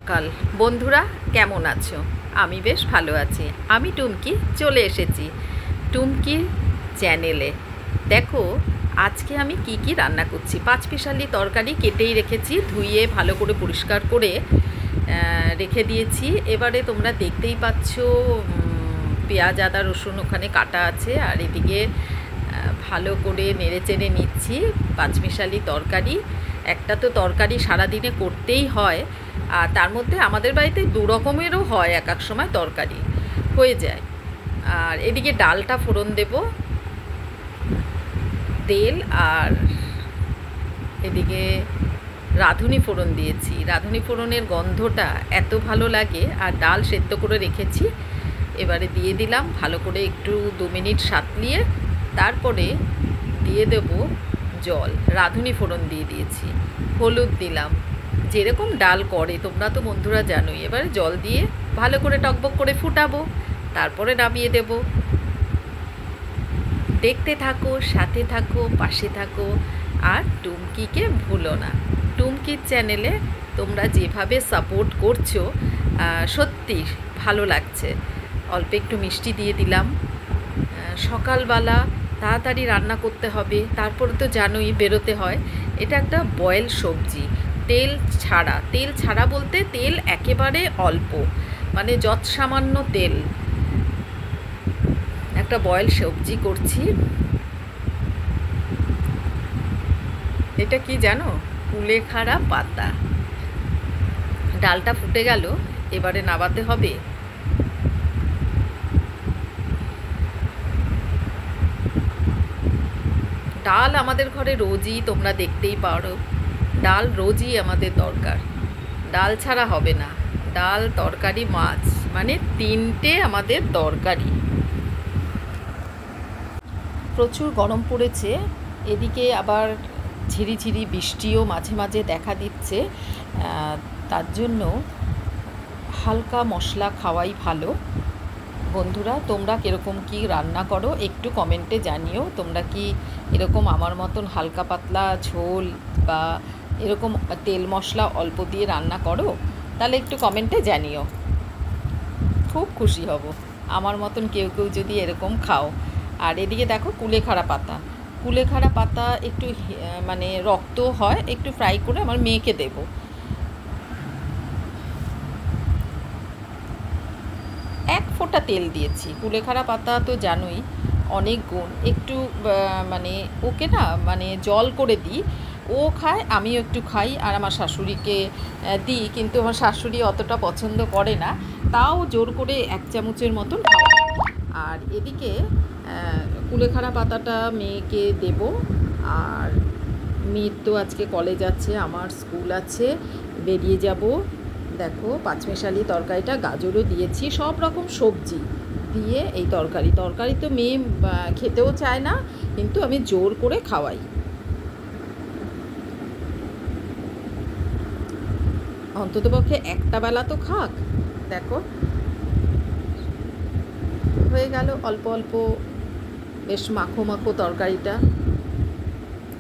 সকাল বন্ধুরা, কেমন আছো? আমি বেশ ভালো আছি। আমি টুমকি চলে এসেছি টুমকির চ্যানেলে। দেখো আজকে আমি কি কি রান্না করছি। পাঁচমিশালি তরকারি কেটেই রেখেছি, ধুয়ে ভালো করে পরিষ্কার করে রেখে দিয়েছি। এবারে তোমরা দেখতেই পাচ্ছ পেঁয়াজ আদা রসুন ওখানে কাটা আছে, আর এদিকে ভালো করে নেড়ে চেড়ে নিচ্ছি। পাঁচমিশালি তরকারি, একটা তো তরকারি সারাদিনে করতেই হয়, আর তার মধ্যে আমাদের বাড়িতে দু রকমেরও হয়, এক এক সময় তরকারি হয়ে যায়। আর এদিকে ডালটা ফোড়ন দেব, তেল, আর এদিকে রাঁধুনি ফোড়ন দিয়েছি। রাঁধুনি ফোড়নের গন্ধটা এত ভালো লাগে। আর ডাল সেদ্ধ করে রেখেছি, এবারে দিয়ে দিলাম ভালো করে একটু 2 মিনিট সাঁতলিয়ে, তারপরে দিয়ে দেব জল। রাঁধুনি ফোড়ন দিয়ে দিয়েছি, হলুদ দিলাম, যেরকম ডাল করে তোমরা তো বন্ধুরা জানোই। এবারে জল দিয়ে ভালো করে টকবক করে ফুটাবো, তারপরে নামিয়ে দেব। দেখতে থাকো, সাথে থাকো, পাশে থাকো, আর টুমকিকে ভুলো না। টুমকির চ্যানেলে তোমরা যেভাবে সাপোর্ট করছো সত্যি ভালো লাগছে। অল্প একটু মিষ্টি দিয়ে দিলাম। সকালবেলা তাড়াতাড়ি রান্না করতে হবে, তারপরে তো জানোই বেরোতে হয়। এটা একটা বয়েল সবজি, তেল ছাড়া। তেল ছাড়া বলতে তেল একেবারে অল্প, মানে যৎ সামান্য তেল। একটা বয়েল সবজি করছি। এটা কি জানো? কুলেখাড়া পাতা। ডালটা ফুটে গেল, এবারে নাবাতে হবে। ডাল আমাদের ঘরে রোজই, তোমরা দেখতেই পারো, ডাল রোজই আমাদের দরকার। ডাল ছাড়া হবে না। ডাল, তরকারি, মাছ, মানে 3টে আমাদের দরকারি। প্রচুর গরম পড়েছে, এদিকে আবার ঝিরিঝিরি বৃষ্টিও মাঝে মাঝে দেখা দিচ্ছে। তার জন্য হালকা মশলা খাওয়াই ভালো। বন্ধুরা, তোমরা কীরকম কি রান্না করো একটু কমেন্টে জানিও। তোমরা কি এরকম আমার মতন হালকা পাতলা ঝোল বা এরকম তেল মশলা অল্প দিয়ে রান্না করো? তাহলে একটু কমেন্টে জানিও, খুব খুশি হব। আমার মতন কেউ কেউ যদি এরকম খাও। আর এদিকে দেখো কুলেখাড়া পাতা। কুলেখাড়া পাতা একটু মানে রক্ত হয়, একটু ফ্রাই করে আমার মেয়েকে দেবো। এক ফোঁটা তেল দিয়েছি। কুলেখাড়া পাতা তো জানোই অনেক গুণ। একটু মানে ওকে না, মানে জল করে দিই, ও খায়, আমিও একটু খাই, আর আমার শাশুড়িকে দিই, কিন্তু আমার শাশুড়ি অতটা পছন্দ করে না, তাও জোর করে 1 চামচের মতন খাওয়াই। আর এদিকে কুলেখাড়া পাতাটা মেয়েকে দেব। আর মেয়ের তো আজকে কলেজ আছে, আমার স্কুল আছে, বেরিয়ে যাব। দেখো পাঁচমিশালি তরকারিটা, গাজরও দিয়েছি, সব রকম সবজি দিয়ে এই তরকারি তো মেয়ে খেতেও চায় না, কিন্তু আমি জোর করে খাওয়াই। অন্ততপক্ষে একটা বেলা তো খাক। দেখো হয়ে গেল অল্প অল্প, বেশ মাখো মাখো তরকারিটা।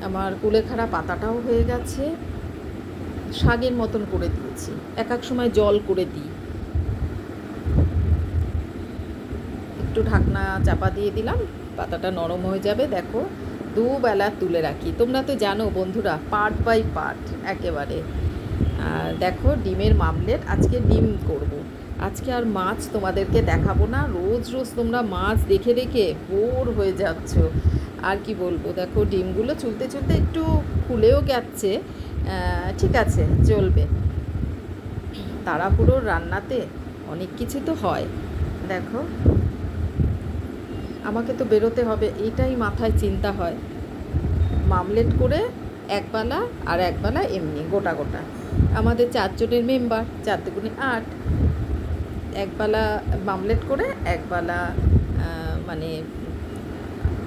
আমার কুলেখাড়া পাতাটাও হয়ে গেছে, শাকের মতন করে দিয়েছি। এক এক সময় জল করে দিই। একটু ঢাকনা চাপা দিয়ে দিলাম, পাতাটা নরম হয়ে যাবে। দেখো 2 বেলা তুলে রাখি। তোমরা তো জানো বন্ধুরা, পার্ট বাই পার্ট একেবারে। আর দেখো ডিমের মামলেট, আজকে ডিম করব। আজকে আর মাছ তোমাদেরকে দেখাবো না। রোজ রোজ তোমরা মাছ দেখে দেখে বোর হয়ে যাচ্ছ। আর কি বলবো, দেখো ডিমগুলো চুলতে চুলতে একটু খুলেও গেছে। ঠিক আছে, চলবে। তাড়াহুড়োর রান্নাতে অনেক কিছু তো হয়। দেখো আমাকে তো বেরোতে হবে, এটাই মাথায় চিন্তা হয়। মামলেট করে একবেলা, আর একবেলা এমনি গোটা গোটা। আমাদের 4 জনের মেম্বার, 4 দুগুণে 8। একবেলা মামলেট করে, একবেলা মানে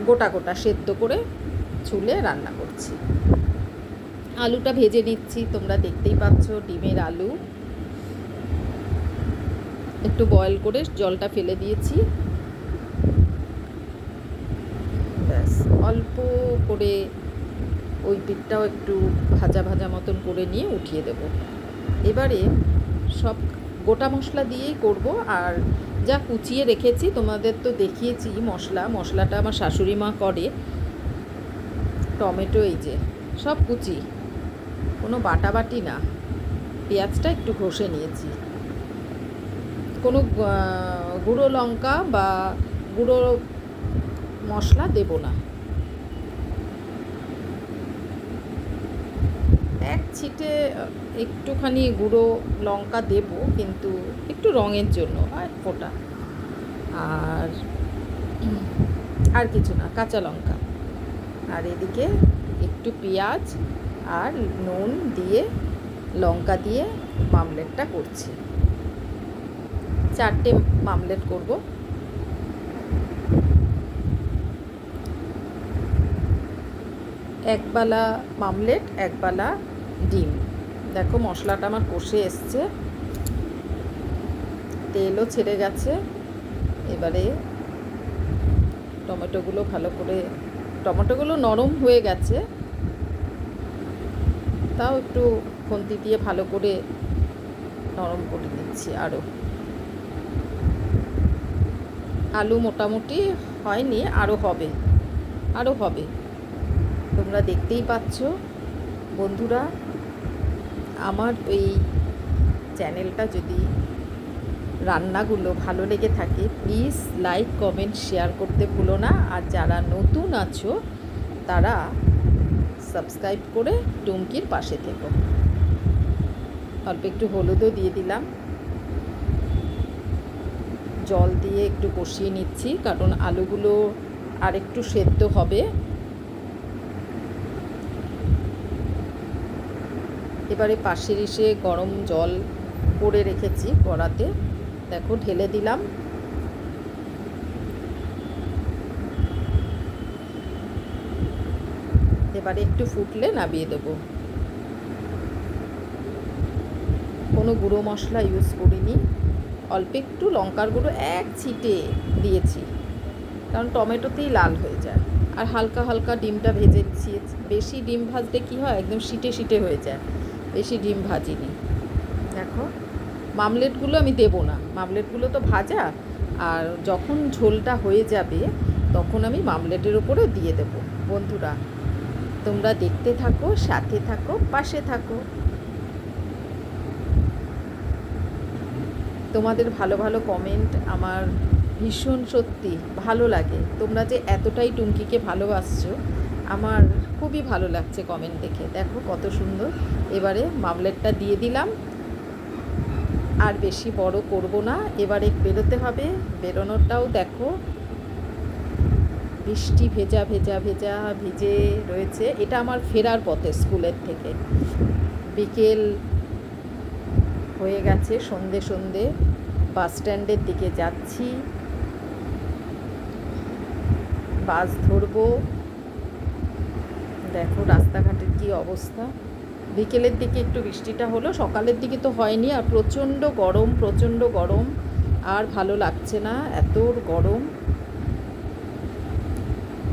গোটা গোটা সেদ্ধ করে চুলে রান্না করছি। আলুটা ভেজে নিচ্ছি, তোমরা দেখতেই পাচ্ছ। ডিমের আলু একটু বয়েল করে জলটা ফেলে দিয়েছি। ব্যাস, অল্প করে ওই পিঠটাও একটু ভাজা ভাজা মতন করে নিয়ে উঠিয়ে দেব। এবারে সব গোটা মশলা দিয়েই করব। আর যা কুচিয়ে রেখেছি তোমাদের তো দেখিয়েছি মশলাটা আমার শাশুড়ি মা করে। টমেটো এই যে সব কুচি, কোনো বাটাবাটি না। পেঁয়াজটা একটু ঘষে নিয়েছি। কোনো গুঁড়ো লঙ্কা বা গুঁড়ো মশলা দেব না। এক ছিটে একটুখানি গুঁড়ো লঙ্কা দেব, কিন্তু একটু রঙের জন্য, আর ফোটা, আর কিছু না, কাঁচা লঙ্কা। আর এদিকে একটু পেঁয়াজ আর নুন দিয়ে লঙ্কা দিয়ে মামলেটটা করছি। 4টে মামলেট করব। একবেলা মামলেট, একবেলা ডিম। দেখো মশলাটা আমার কষে এসছে, তেলও ছেড়ে গেছে। এবারে টমেটোগুলো নরম হয়ে গেছে, তাও একটু খুন্তি দিয়ে ভালো করে নরম করে দিচ্ছি। আলু মোটামুটি হয়নি, আরও হবে। তোমরা দেখতেই পাচ্ছ বন্ধুরা। আমার এই চ্যানেলটা যদি রান্নাগুলো ভালো লেগে থাকে, প্লিজ লাইক কমেন্ট শেয়ার করতে ভুলো না। আর যারা নতুন আছো তারা সাবস্ক্রাইব করে টুমকির পাশে থেকো। অল্প একটু হলুদও দিয়ে দিলাম। জল দিয়ে একটু কষিয়ে নিচ্ছি, কারণ আলুগুলো আর একটু সেদ্ধ হবে। এবারে পাশের এসে গরম জল করে রেখেছি কড়াতে, দেখো ঢেলে দিলাম। এবারে একটু ফুটলে নামিয়ে দেব। কোনো গুঁড়ো মশলা ইউজ করিনি, অল্প একটু লঙ্কার গুঁড়ো এক ছিটে দিয়েছি, কারণ টমেটোতেই লাল হয়ে যায়। আর হালকা হালকা ডিমটা ভেজেছি। বেশি ডিম ভাজলে কি হয়, একদম শিটে হয়ে যায়। বেশি ডিম ভাজিনি। দেখো মামলেটগুলো আমি দেব না, মামলেটগুলো তো ভাজা। আর যখন ঝোলটা হয়ে যাবে তখন আমি মামলেটের উপরে দিয়ে দেব। বন্ধুরা তোমরা দেখতে থাকো, সাথে থাকো, পাশে থাকো। তোমাদের ভালো ভালো কমেন্ট আমার ভীষণ সত্যি ভালো লাগে। তোমরা যে এতটাই টুমকিকে ভালোবাসছো, আমার খুবই ভালো লাগছে কমেন্ট দেখে। দেখো কত সুন্দর। এবারে মামলেটটা দিয়ে দিলাম। আর বেশি বড় করব না, এবারে বেরোতে হবে। বেরোনোটাও দেখো বৃষ্টি ভিজে রয়েছে। এটা আমার ফেরার পথে স্কুলের থেকে। বিকেল হয়ে গেছে, সন্ধে বাস স্ট্যান্ডের দিকে যাচ্ছি, বাস ধরবো। দেখো রাস্তাঘাটের কি অবস্থা। বিকেলের দিকে একটু বৃষ্টিটা হলো, সকালের দিকে তো হয়নি। আর প্রচণ্ড গরম, আর ভালো লাগছে না, এত গরম।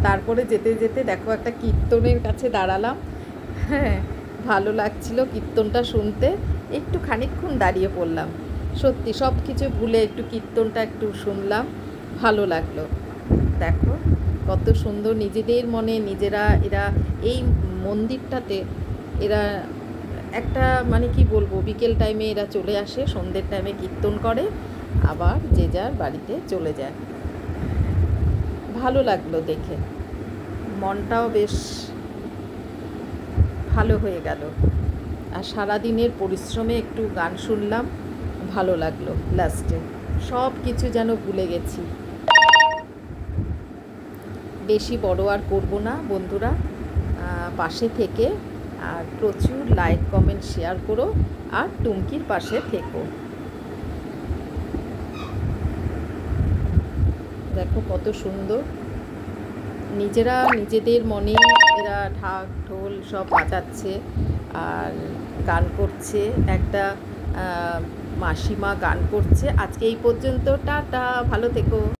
তারপরে যেতে দেখো একটা কীর্তনের কাছে দাঁড়ালাম। হ্যাঁ, ভালো লাগছিল কীর্তনটা শুনতে। একটু খানিকক্ষণ দাঁড়িয়ে পড়লাম, সত্যি সব কিছু ভুলে একটু কীর্তনটা একটু শুনলাম, ভালো লাগলো। দেখো কত সুন্দর, নিজেদের মনে এরা এই মন্দিরটাতে এরা একটা মানে কি বলবো, বিকেল টাইমে এরা চলে আসে, সন্ধ্যের টাইমে কীর্তন করে, আবার যে যার বাড়িতে চলে যায়। ভালো লাগলো দেখে, মনটাও বেশ ভালো হয়ে গেল। আর সারাদিনের পরিশ্রমে একটু গান শুনলাম, ভালো লাগলো। লাস্টে সব কিছু যেন ভুলে গেছি। বেশি বড় আর করব না বন্ধুরা, পাশে থেকে আর প্রচুর লাইক কমেন্ট শেয়ার করো, আর টুমকির পাশে থেকো। দেখো কত সুন্দর, নিজেদের মনে এরা ঢাক ঢোল সব বাজাচ্ছে আর গান করছে। একটা মাসিমা গান করছে। আজকে এই পর্যন্ত, টাটা, ভালো থেকো।